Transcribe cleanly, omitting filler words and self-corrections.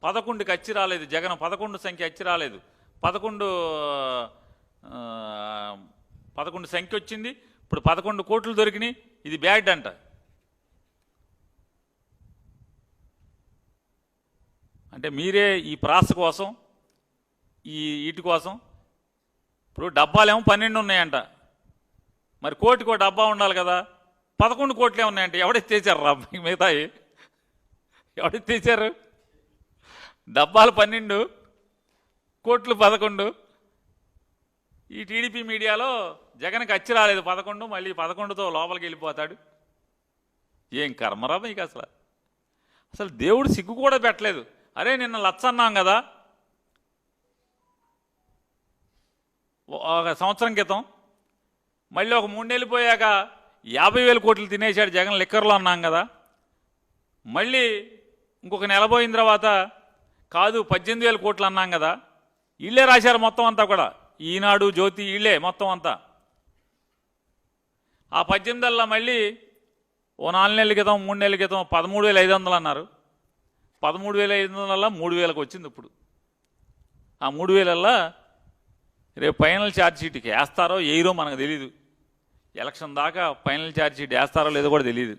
11కి అచ్చి రాలేదు. జగన్ 11 సంఖ్య అచ్చి రాలేదు. 11 సంఖ్య వచ్చింది. ఇప్పుడు 11 కోట్లు దొరికినాయి. ఇది బ్యాడ్ అంట. అంటే మీరే ఈ ప్రాస కోసం, వీటి కోసం, ఇప్పుడు డబ్బాలేమో 12 ఉన్నాయంట. మరి కోటికో డబ్బా ఉండాలి కదా. 11 కోట్లే ఉన్నాయంట. ఎవడెత్తేసారు రా మిగతాయి? ఎవడెత్తేసారు? డబ్బాలు 12, కోట్లు 11. ఈ టీడీపీ మీడియాలో జగన్కి అచ్చి రాలేదు 11, మళ్ళీ 11తో లోపలికి వెళ్ళిపోతాడు. ఏం కర్మరా మీకు అసలు? అసలు దేవుడు సిగ్గు కూడా పెట్టలేదు. అరే నిన్న లచ్చ అన్నాం కదా ఒక సంవత్సరం క్రితం, మళ్ళీ ఒక 3 నెలలు పోయాక 50,000 కోట్లు తినేశాడు జగన్ లిక్కర్లో అన్నాం కదా. మళ్ళీ ఇంకొక నెల పోయిన తర్వాత కాదు 18,000 కోట్లు అన్నాం కదా. వీళ్ళే రాశారు మొత్తం అంతా కూడా. ఈనాడు, జ్యోతి వీళ్ళే మొత్తం అంతా. ఆ 18,000 మళ్ళీ ఓ 4 నెలల క్రితం 3 నెలల క్రితం 13,500 అన్నారు. 13,500 3,000కి వచ్చింది. ఇప్పుడు ఆ 3,000 రేపు ఫైనల్ ఛార్జ్ షీట్కి వేస్తారో వేయరో మనకు తెలీదు. ఎలక్షన్ దాకా ఫైనల్ ఛార్జ్ షీట్ వేస్తారో లేదో కూడా తెలియదు.